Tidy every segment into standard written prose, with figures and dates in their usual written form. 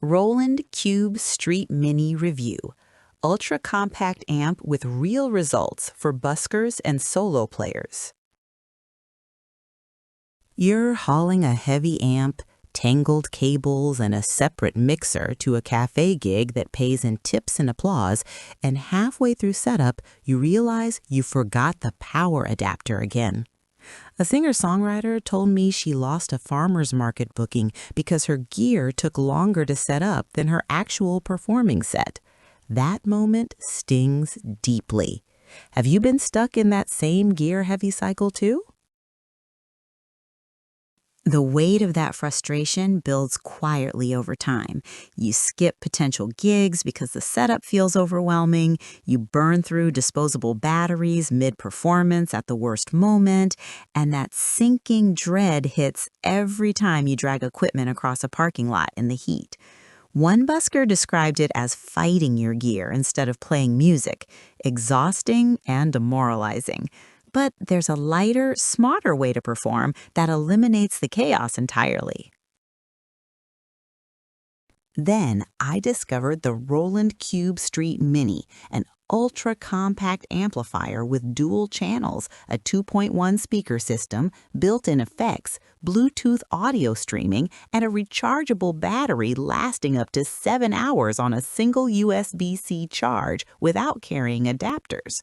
Roland Cube Street Mini Review. Ultra-compact amp with real results for buskers and solo players. You're hauling a heavy amp, tangled cables, and a separate mixer to a cafe gig that pays in tips and applause, and halfway through setup, you realize you forgot the power adapter again. A singer-songwriter told me she lost a farmer's market booking because her gear took longer to set up than her actual performing set. That moment stings deeply. Have you been stuck in that same gear-heavy cycle too? The weight of that frustration builds quietly over time. You skip potential gigs because the setup feels overwhelming. You burn through disposable batteries mid-performance at the worst moment. And that sinking dread hits every time you drag equipment across a parking lot in the heat. One busker described it as fighting your gear instead of playing music, exhausting and demoralizing. But there's a lighter, smarter way to perform that eliminates the chaos entirely. Then I discovered the Roland Cube Street Mini, an ultra-compact amplifier with dual channels, a 2.1 speaker system, built-in effects, Bluetooth audio streaming, and a rechargeable battery lasting up to 7 hours on a single USB-C charge without carrying adapters.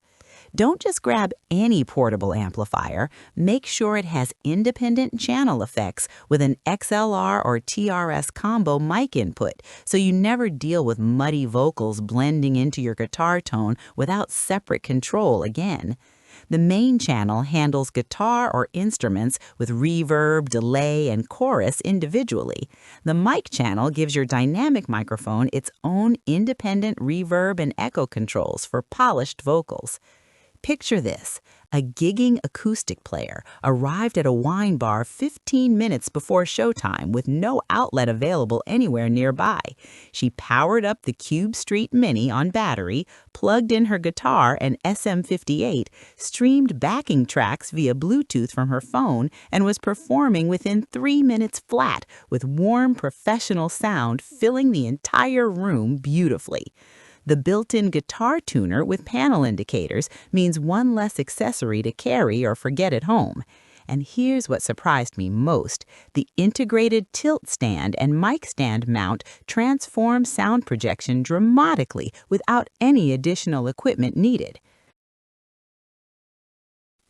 Don't just grab any portable amplifier. Make sure it has independent channel effects with an XLR or TRS combo mic input, so you never deal with muddy vocals blending into your guitar tone without separate control again. The main channel handles guitar or instruments with reverb, delay, and chorus individually. The mic channel gives your dynamic microphone its own independent reverb and echo controls for polished vocals. Picture this. A gigging acoustic player arrived at a wine bar 15 minutes before showtime with no outlet available anywhere nearby. She powered up the Cube Street Mini on battery, plugged in her guitar and SM58, streamed backing tracks via Bluetooth from her phone, and was performing within 3 minutes flat with warm, professional sound filling the entire room beautifully. The built-in guitar tuner with panel indicators means one less accessory to carry or forget at home. And here's what surprised me most. The integrated tilt stand and mic stand mount transform sound projection dramatically without any additional equipment needed.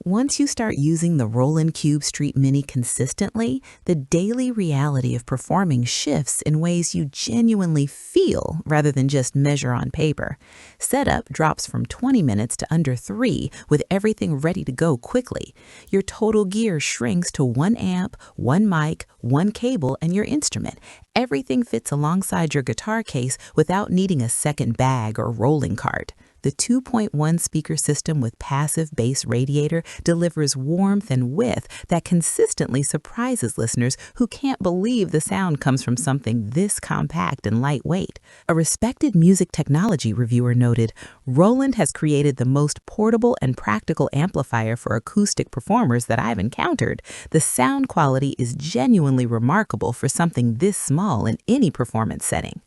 Once you start using the Roland Cube Street Mini consistently, the daily reality of performing shifts in ways you genuinely feel rather than just measure on paper. Setup drops from 20 minutes to under 3 with everything ready to go quickly. Your total gear shrinks to 1 amp, 1 mic, 1 cable, and your instrument. Everything fits alongside your guitar case without needing a second bag or rolling cart. The 2.1 speaker system with passive bass radiator delivers warmth and width that consistently surprises listeners who can't believe the sound comes from something this compact and lightweight. A respected music technology reviewer noted, "Roland has created the most portable and practical amplifier for acoustic performers that I've encountered. The sound quality is genuinely remarkable for something this small in any performance setting."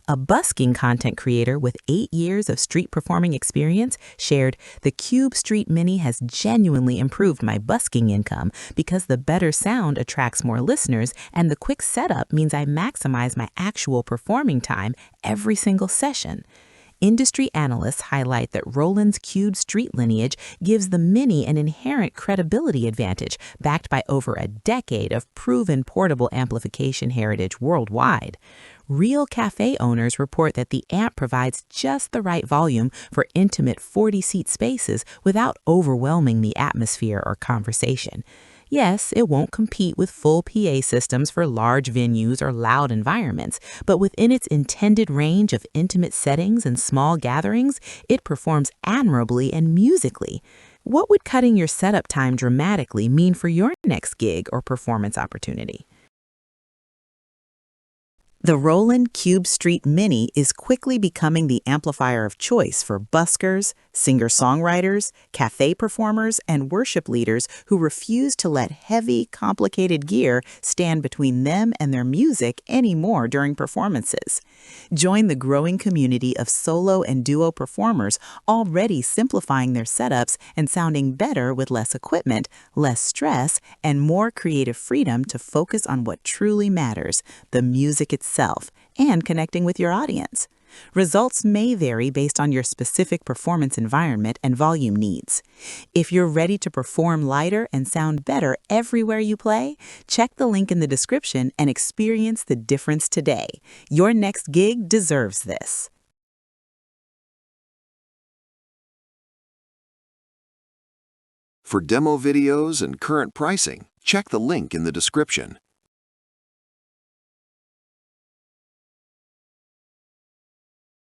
A busking content creator with 8 years of street performing experience shared, "The Cube Street Mini has genuinely improved my busking income because the better sound attracts more listeners and the quick setup means I maximize my actual performing time every single session." Industry analysts highlight that Roland's Cube Street lineage gives the Mini an inherent credibility advantage, backed by over a decade of proven portable amplification heritage worldwide. Real cafe owners report that the amp provides just the right volume for intimate 40-seat spaces without overwhelming the atmosphere or conversation. Yes, it won't compete with full PA systems for large venues or loud environments, but within its intended range of intimate settings and small gatherings, it performs admirably and musically. What would cutting your setup time dramatically mean for your next gig or performance opportunity? The Roland Cube Street Mini is quickly becoming the amplifier of choice for buskers, singer-songwriters, cafe performers, and worship leaders who refuse to let heavy, complicated gear stand between them and their music anymore during performances. Join the growing community of solo and duo performers already simplifying their setups and sounding better with less equipment, less stress, and more creative freedom to focus on what truly matters, the music itself, and connecting with your audience. Results may vary based on your specific performance environment and volume needs. If you're ready to perform lighter and sound better everywhere you play, check the link in the description and experience the difference today. Your next gig deserves this. For demo videos and current pricing, check the link in the description.